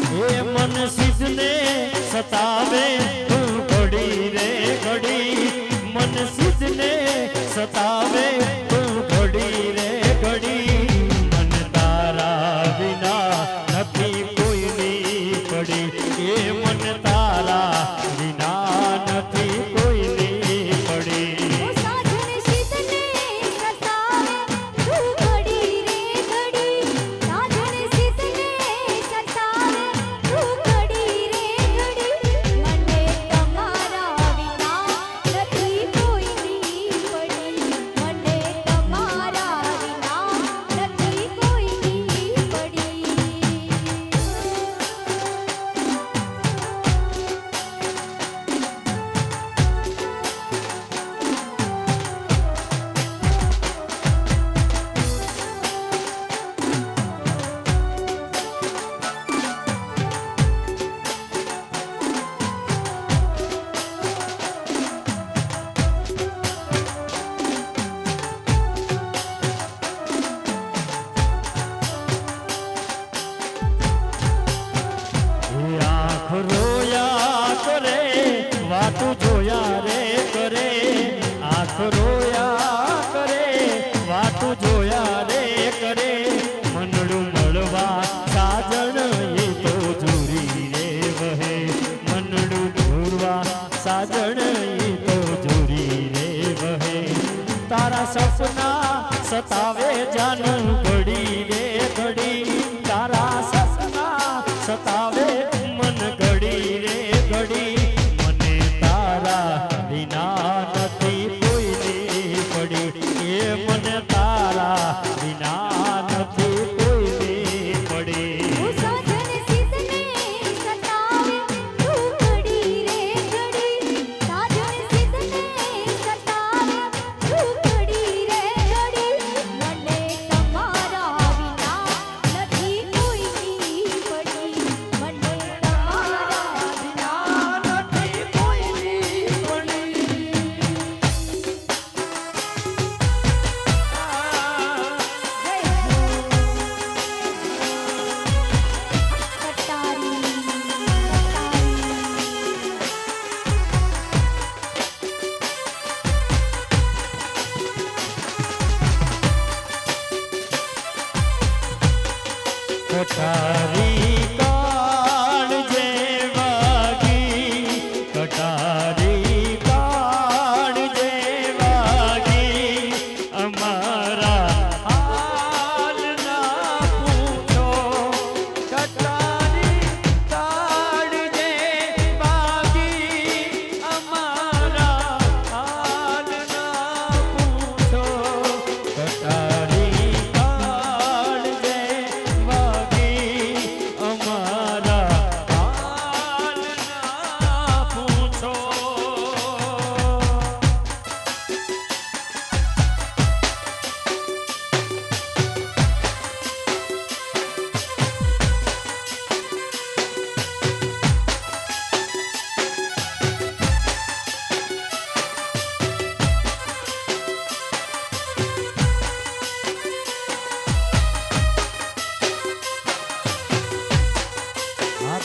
એ મન સિદ્ધને સતાવે તું ઘડી રે ઘડી, મન સિદ્ધને સતાવે તું ઘડી રે ઘડી, મન તારા વિના નથી કોઈની પડી, એ મન તારા વિના નથી કોઈની પડી. વાતું જોયા રે કરે, આંખ રોયા કરે, વાતું જોયા રે કરે, મનડું મળવા સાજણ એ તો જોરી રે વહે, મનડું જોરવા સાજણ એ તો જોરી રે વહે, તારા સપના સતાવે જાનું ઘડી રે ઘડી, તારા સપના સતાવે મન ઘડી રે ઘડી, વિના નથી કોઈની પડી, એ મને તારા વિના નથી કોઈની પડી. કટારી કાળજે વાગી, કટારી કાળજે વાગી, અમારા હાલ ના પૂછો, કટારી કાળજે વાગી, અમારા હાલ ના પૂછો, કટારી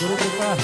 ગુરુ કૃપા.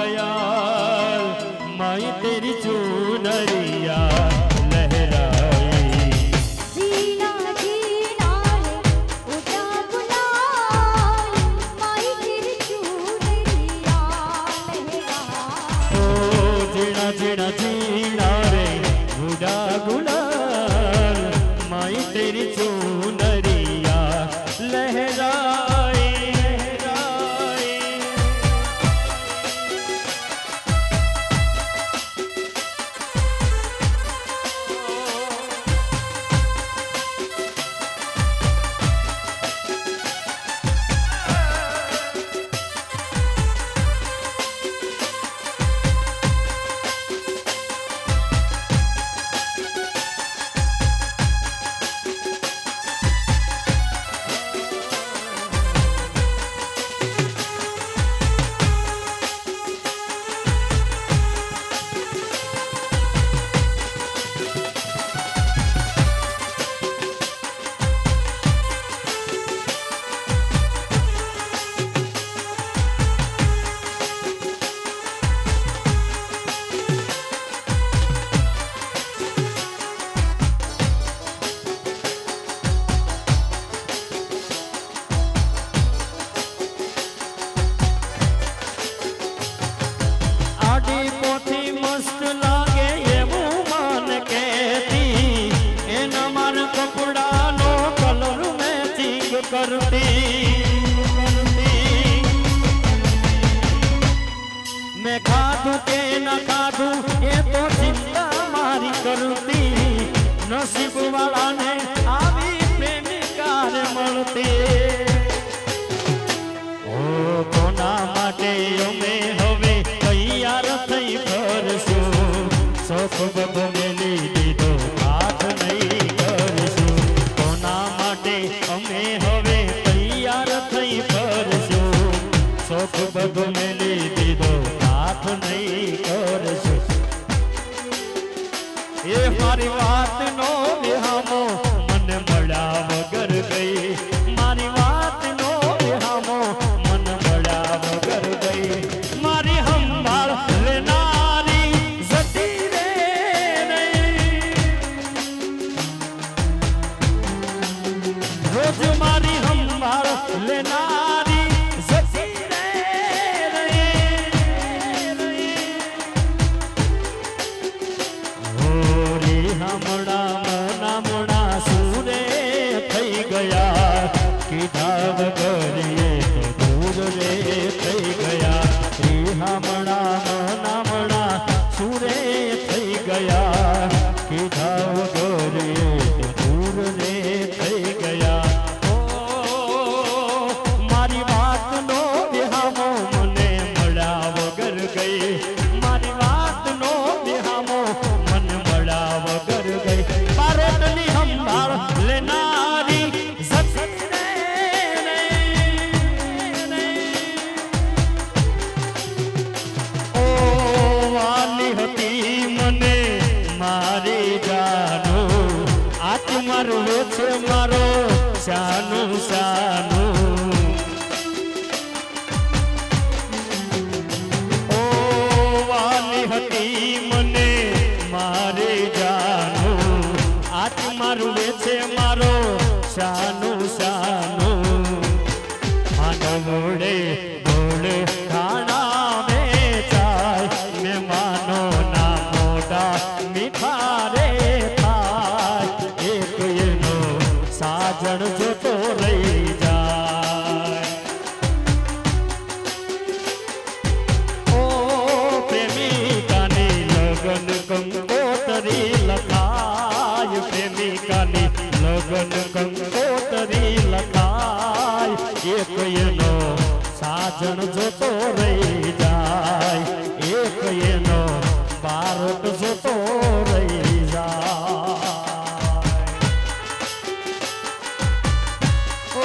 ख्याल माई तेरी चूनरिया लहराए जीना जीना रे उड़ा गुलाल माई तेरी चूनरिया लहराए ओ जीना जीना जीना रे उड़ा गुलाल माई तेरी चूनरिया लहराए लहराए આડી પોથી મસ્ત લાગે એવું મન કહેતી એના માર કપડાનો કલર મેચિંગ કરતી મેં ખાધું કે ન ખાધું એ તો ચિંતા મારી કરતી નસીબ વાળાને આવી પ્રેમિકા રે મળતી ઓ કોના માટે અમે હવે તૈયાર થઈ ફરશું શોખ બધો મેલી દીધો હાથ નહીં કરશું કોના માટે અમે હવે તૈયાર થઈ ફરશું શોખ બધો મેલી દીધો હાથ નહીં કરશું એ મારી વાતનો વિહામો મને મળ્યા વગર ગઈ મારી વાતનો વિહામો મન મળ્યા વગર ગઈ મારી સંભાળ લેનારી જતી રે નહીં રોજ મારી સંભાળ લેનારી જતી રે નહીં હોરી હમણાં મનામણા સુરે થઈ ગયા કીધા વગર એ તો દૂર રે થઈ ગયા શ્રી હમણાં મનામણા સુરે થઈ ગયા કીધા વગર એ તો દૂર રે થઈ ગયા ઓ મારી વાતનો વિહામો મને મળ્યા વગર ગઈ મારી વાતનો વિહામો મન મળ્યા વગર ગઈ બારોટની સંભાળ લેનારી જતી રે નહીં. ઓ વાલી હતી મને મારી જાનું આજ મારું છે મારો શાનું શાનું ઓ વાલી હતી મને મારે જાનું આજ મારું છે મારો શાનું શાનું માનવડે બોલ ખાણા વેચાય મહેમાનો ના મોઢા મીઠા રે થાય એક એનો સાજણ જોતો રહી જાય ઓ પ્રેમિકાની લગન કંકોતરી લખાય પ્રેમિકાની લગન કંકોતરી લખાય એક એનો સાજણ જોતો રહી જાય એક એનો બારોટ જોતો રહી જાય ઓ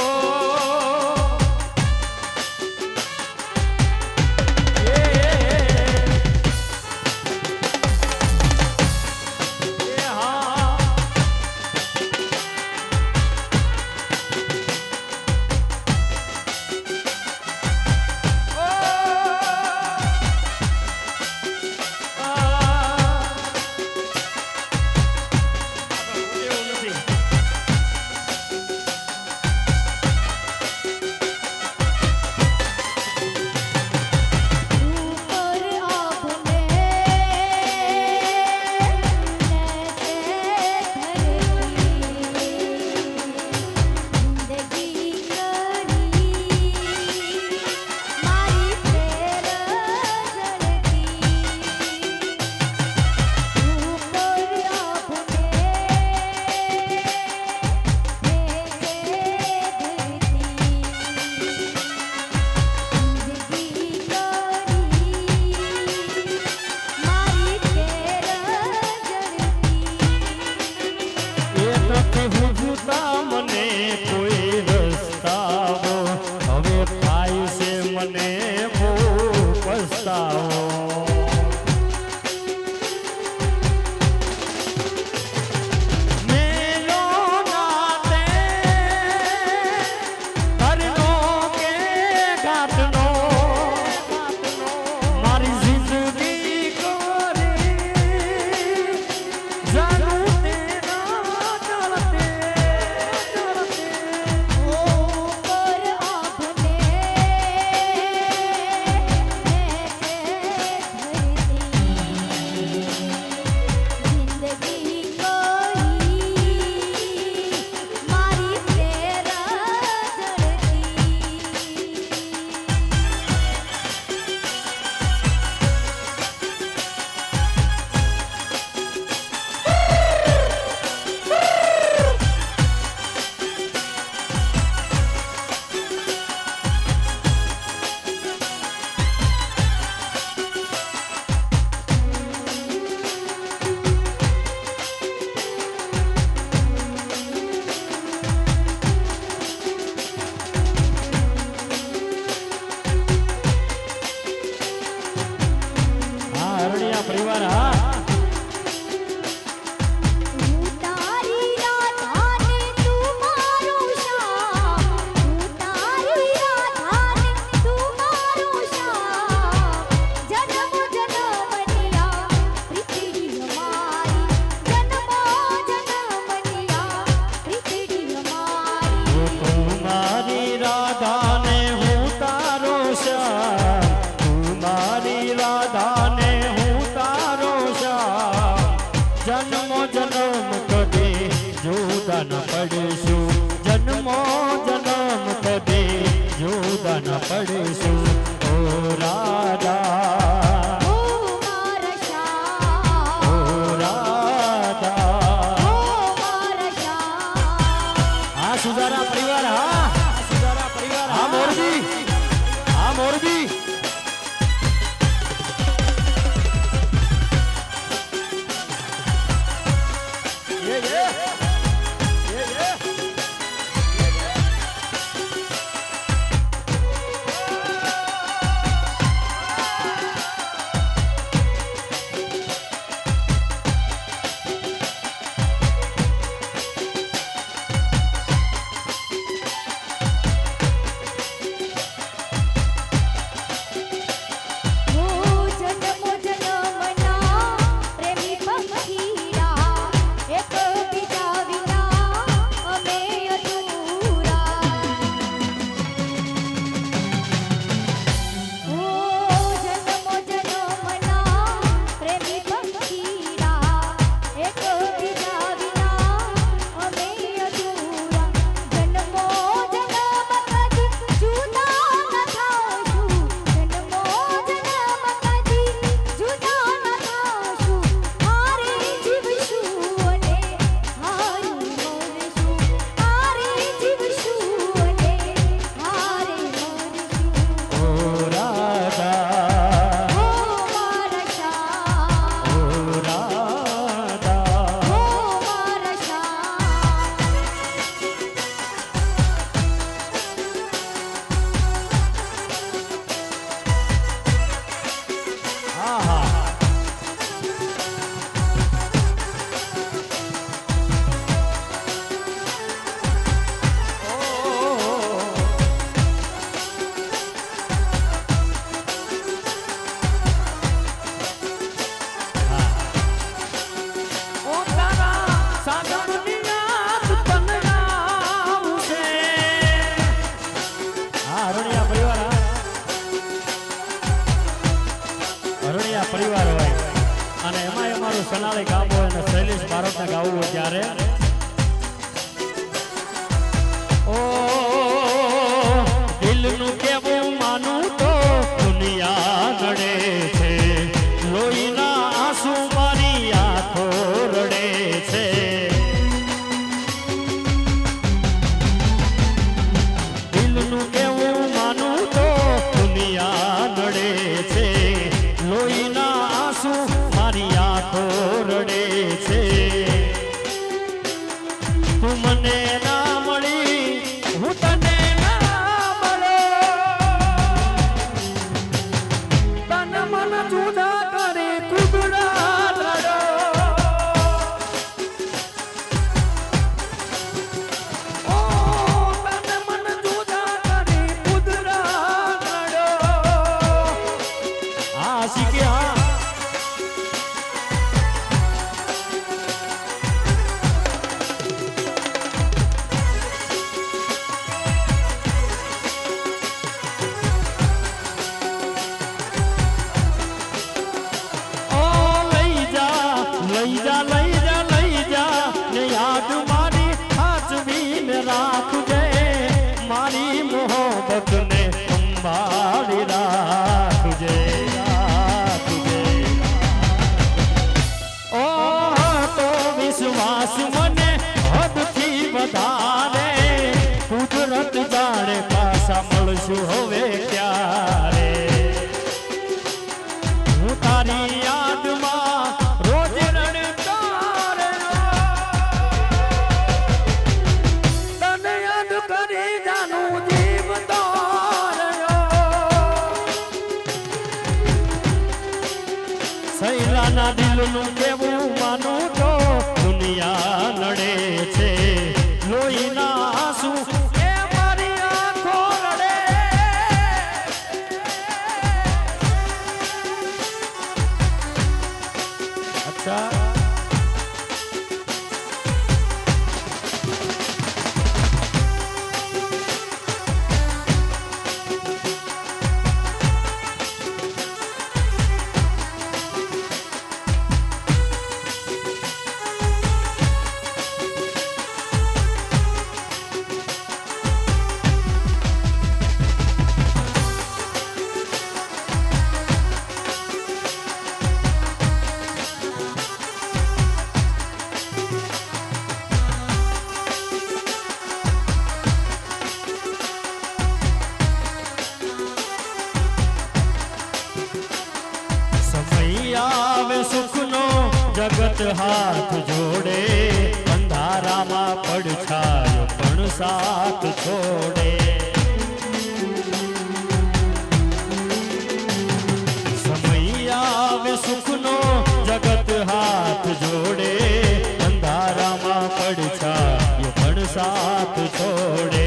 હા પસ્તાવો મેલો નાતે ઘરનો કે ઘાટનો મારી જિંદગી કરી જાણું તેના ચલતે ઉપર આભને જિંદગી કોઈ મારી પ્રેરા ધરતી હા અરણ્યા પરિવાર હા હું તારી રાધાને તું મારો શ્યામ હું તારી રાધાને તું મારો શ્યામ જન્મો જન્મનિયા પ્રીતિડી હમારી જન્મો જન્મનિયા પ્રીતિડી હમારી તું મારી રાધાને હું તારો શ્યામ તું મારી રાધાને હું તારો શ્યામ જન્મો જન્મ કદી જુદા ન પડશું જન્મો જન્મ કદી જુદા ન પડશું ઓ રાધા ઓ મારા શ્યામ ઓ રાધા ઓ મારા શ્યામ હા સુધારા પરિવાર હા સુધારા પરિવાર હા મોરબી હા મોરબી પરિવાર હોય અને એમાં અમારું સનાળી ગામ હોય અને શૈલેષ ભારતને ગાવું હોય ત્યારે ઓ દિલનું કેવું માનું તો દુનિયા નડે છે લોહીના આંસુ મારી આંખો રડે છે દિલનું કેવું માનું તો દુનિયા નડે છે લોહીના આંસુ મારી આંખો રડે છે તું મને ના મળી હું હા શીખે હા લઈ જા ને યાદ મારી હાચવીને રાખજે મારી મોહબ્બત ને સંભાળી રાખજે ઓ તો વિશ્વાસ મને હદથી વધારે કુદરત જાણે પાછા મળશું હવે ક્યારે હું તારી યાદમાં સૈલાના દિલનું કેવું માનું તો દુનિયા નડે છે લોહીના આંસુ એ મારી આંખો રડે અચ્છા આવે સુખનો જગત હાથ જોડે અંધારામાં પડછાયો પણ સાથ છોડે સમય આવે સુખનો જગત હાથ જોડે અંધારામાં પડછાયો પણ સાથ છોડે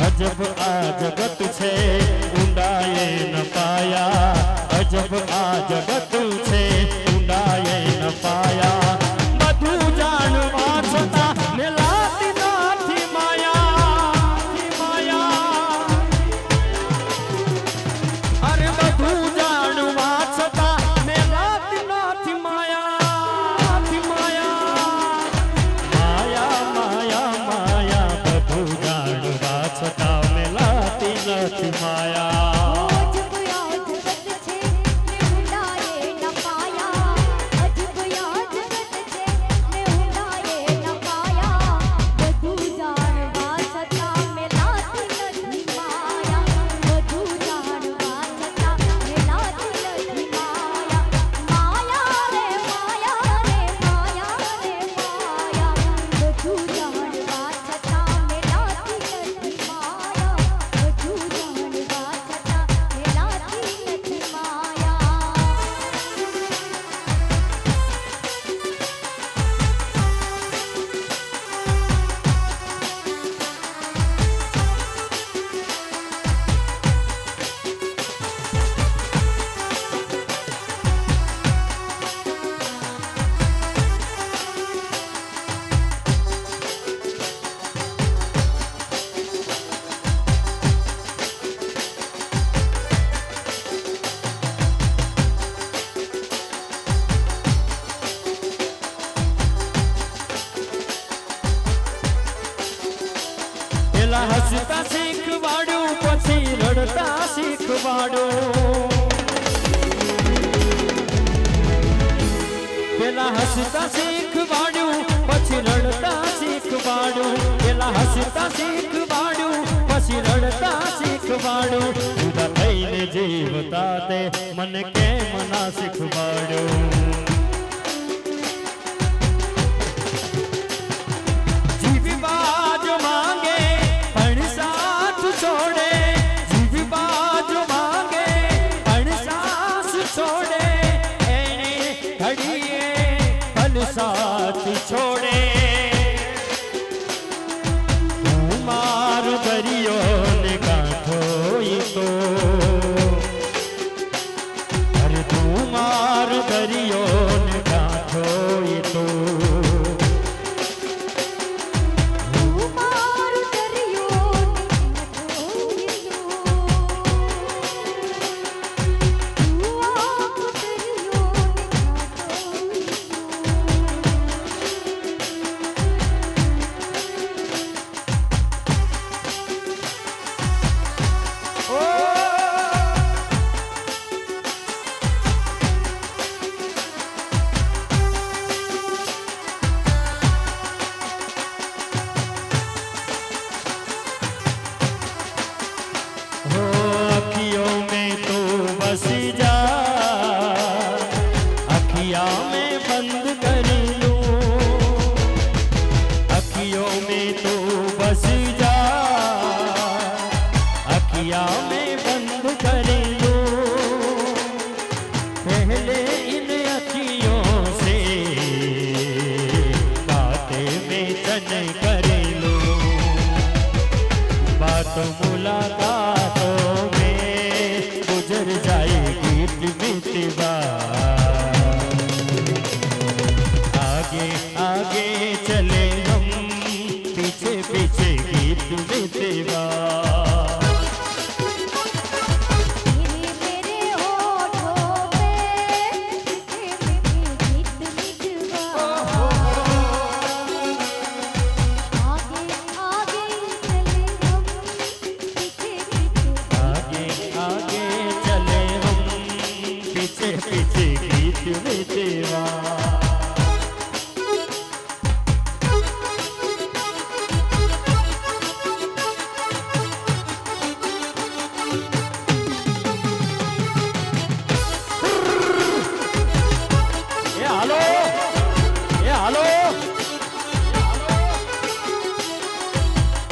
અજબ આ જગત છે ઊંડાએ ન પાયા અજબ આ જગત છે ઊંડાએ ન પાયા બધું જાણવા છતાં મેલાતી નથી માયા અરે બધું જાણવા છતાં મેલાતી નથી માયા બધું જાણવા છતાં મેલાતી નથી માયા હસતા શીખવાડ્યું પછી રડતા શીખવાડ્યું પેલા હસતા શીખવાડ્યું પછી રડતા શીખવાડ્યું પેલા હસતા શીખવાડ્યું પછી રડતા શીખવાડ્યું જુદા થઈને જીવતા તે મને કેમ ના શીખવાડ્યું જીવી બાજ માંગે છોડે જીવી બાજુ માંગે પણ સાસ છોડે એને ઘડીએ પલ સાથ છોડે હું મારો દરિયો ને કાંઠો ઈ તો गुजर जाए गीत मितवा आगे आगे चले हम पीछे पीछे गीत मितवा मेरे होठों पे मीठे मीठे गीत मितवा आगे आगे चले हम पीछे पीछे आगे आगे चले हम पीछे पीछे गीत मितवा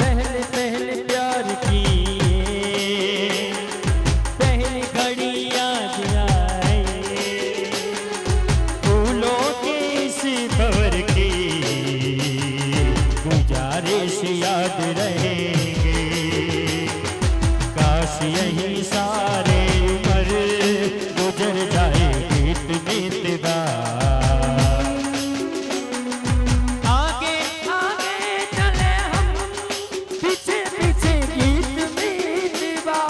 पहले पहले प्यार की पहली घड़ी याद आए फूलों के इस भंवर की गुजारिश याद रहेंगे काश यही सारे उम्र गुजर जाए गीत मितवा आगे आगे चले हम पीछे पीछे गीत मितवा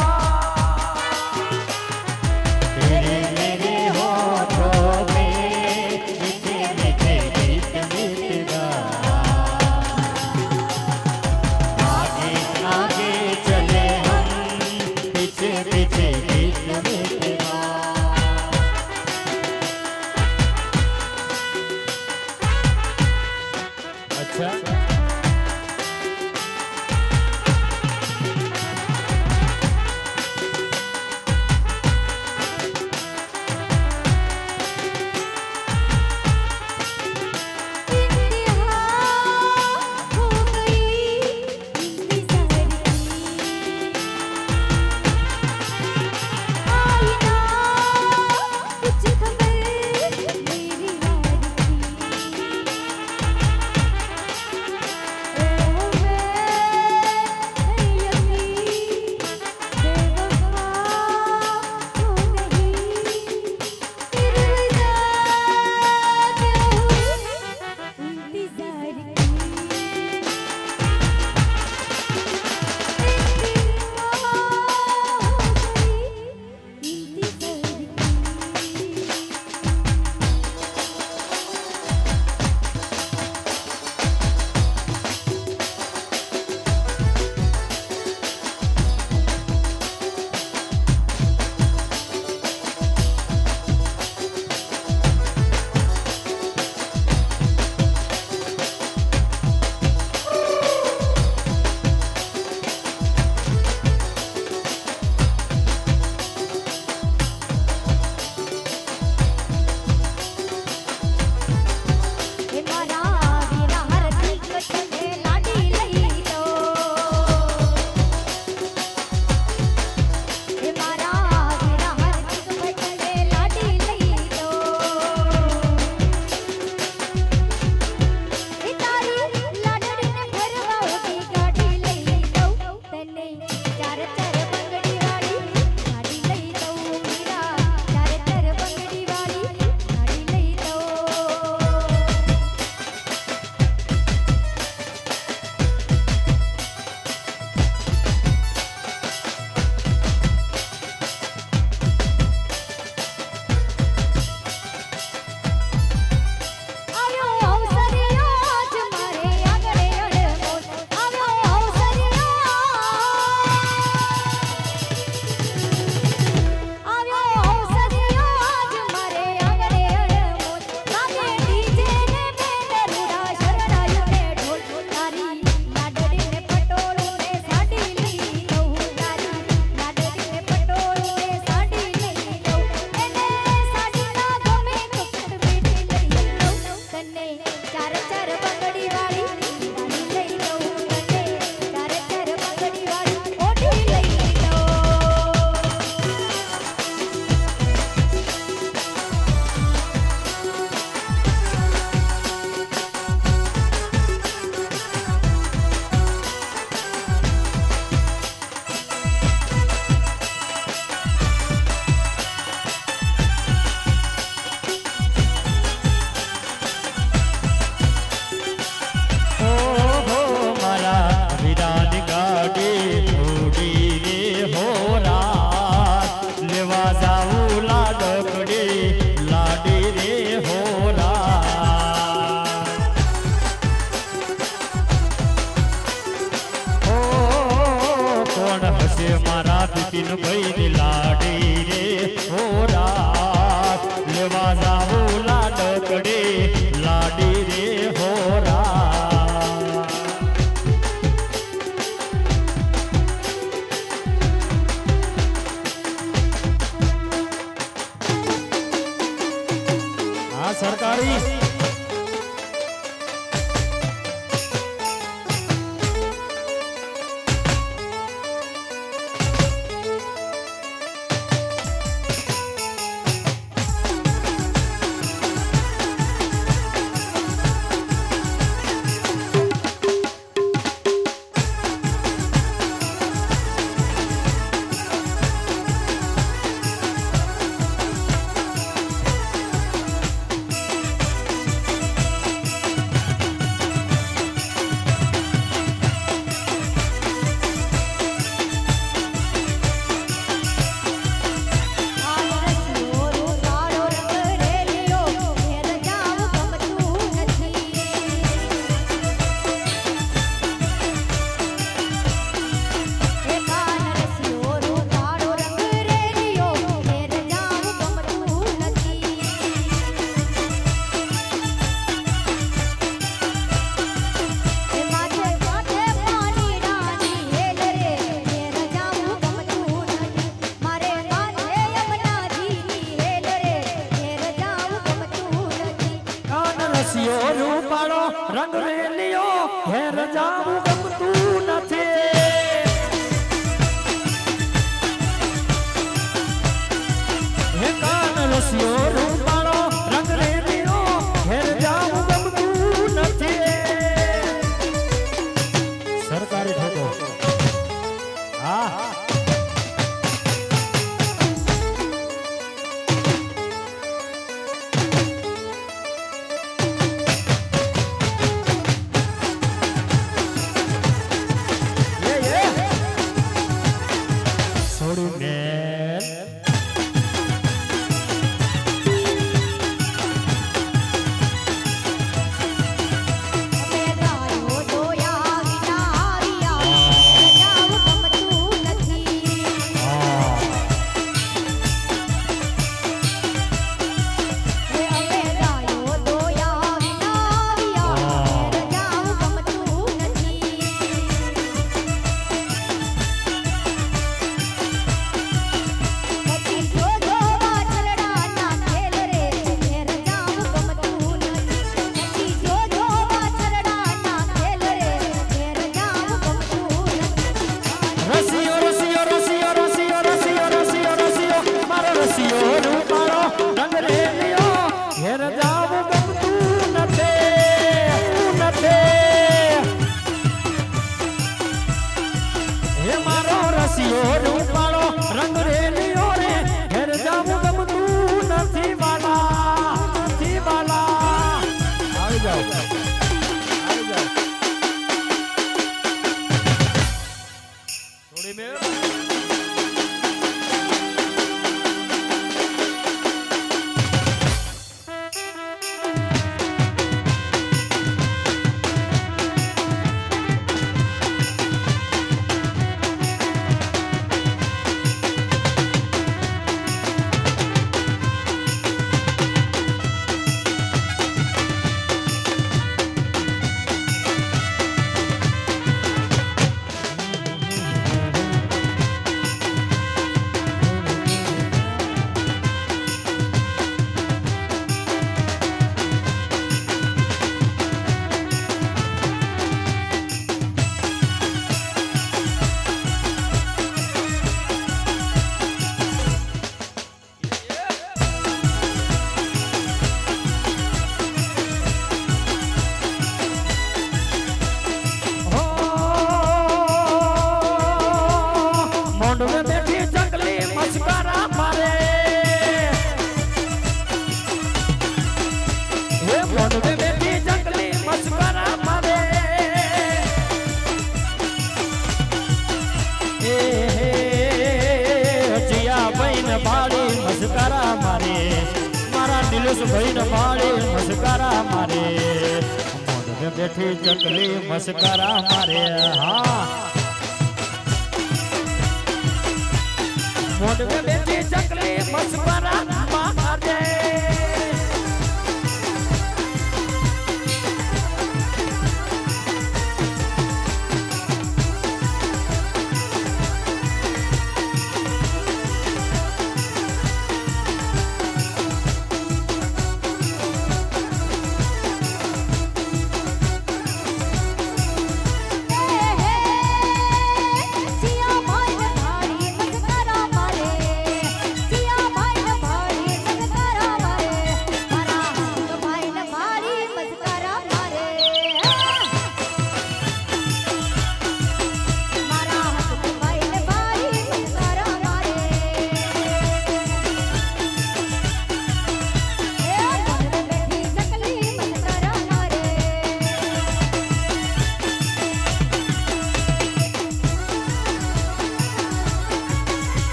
આ સરકારી રસિયો રૂપાળો રંગ રેલિયો ઘેર જાવું ગમતું નથી હે કાન રસિયો રૂપાળો રંગ રેલિયો ઘેર જાવું ગમતું નથી સરકારી ઠેકો હા ભાઈ ને ભાડે મસ્કરા મારે મોઢે બેઠી ચકલી મસ્કરા મારે હા મોઢે બેઠી ચકલી મસ્કરા મારે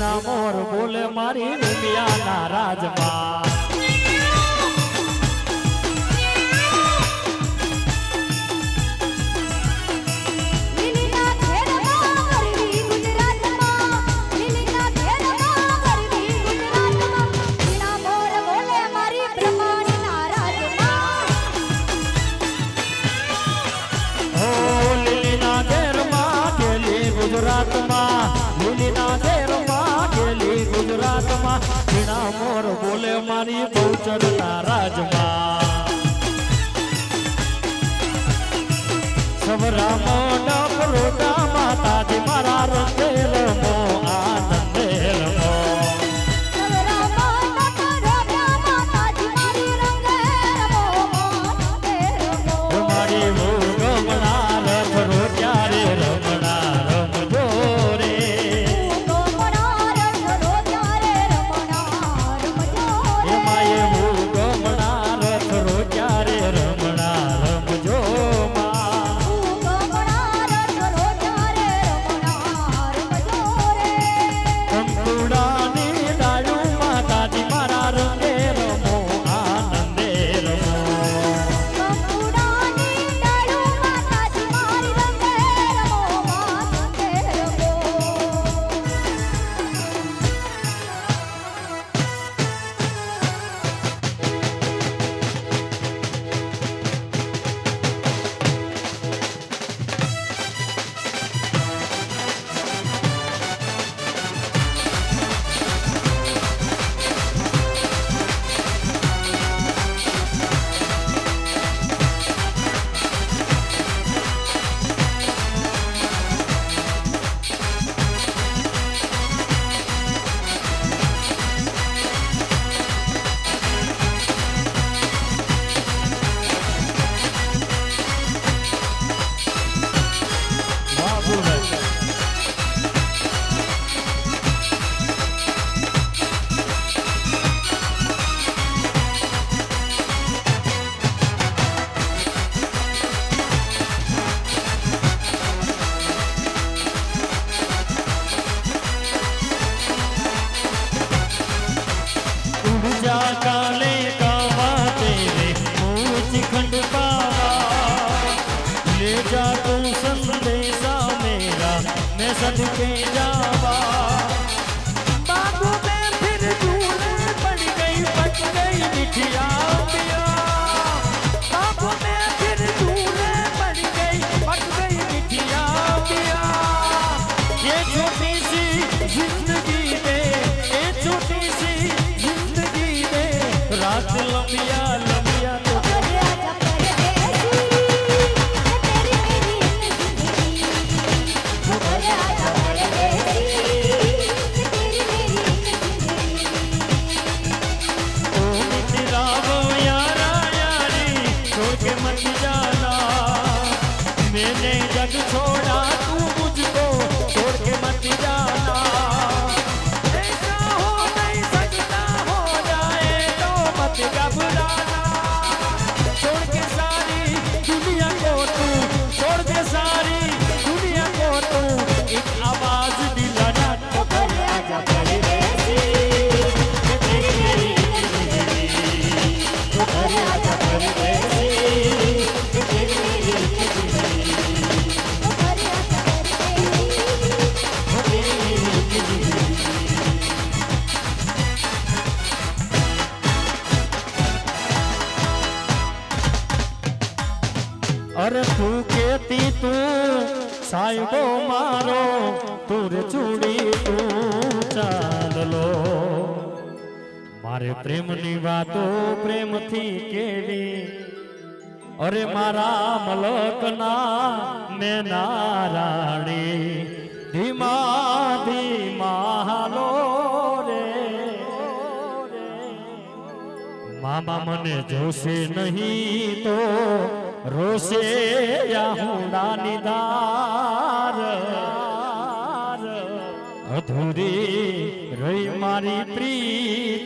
ઝીણા મોર બોલે મારી દુનિયાના રાજમાં લીલીના ઘેરમાં ગરવી ગુજરાતમાં લીલીના ઘેરમાં ગરવી ગુજરાતમાં ઝીણા મોર બોલે મારી બ્રહ્માંડના રાજમાં ઓ લીલીના ઘેરમાં ગેલી ગુજરાતમાં લીલીના ઘેરમાં ગેલી ગુજરાતમાં ઝીણા મોર બોલે મારી બહુચરના રાજમાં સવરા મોઢા પરોટા માતાજી મારા રંગે રમો આનંદે રમો સવરા મોઢા પરોટા માતાજી મારી રંગે રમો આનંદે રમો મારી ગમણા રથ રોટ્યા રે રમણા રમજો રે એમાં એવું ગમણા રથ રોટ્યા રે રમણા રમજો કંકુડાની ડાળું માતાજી મારા રંગે રમો આનંદે રમો બાબુભાઈ उड़ जा काले कावा तेरे ऊंच खंड पावा ले जा तू संदेशा मेरा मैं सदके जावा बाबू मैं फिर झूले पड़ गई बिटिया पिया बाबू मैं फिर झूले पड़ गई बिटिया पिया ये छोटी सी जिंदगी में ये छोटी सी जिंदगी में रात लंबिया लंबिया तो ओ मित्रा वो यारा यारी छोड़ के मत जाना मैंने जग छोड़ा तू मुझको छोड़ के मत जाना ऐसा हो नहीं सकता हो जाए तो मत घबराना छोड़ के सारी दुनिया को तू छोड़ के सारी दुनिया को तू एक आवाज दिलाना तो घर आजा परदेसी ये तेरी मेरी जिंदगी तो घर आजा परदेसी ये तेरी मेरी जिंदगी वो तेरी मेरी जिंदगी अरे तू कहती तू साहिबो मारो तुर चूड़ी तू चांदलो मारे प्रेमनी वातो प्रेमथी केवी अरे मारा मलकना मैं नाराणी धीमा धीमा हालो रे मामा मने जोશે नहीं तो रोसे या हुंडा निदार अधूरी रही मारी प्रीत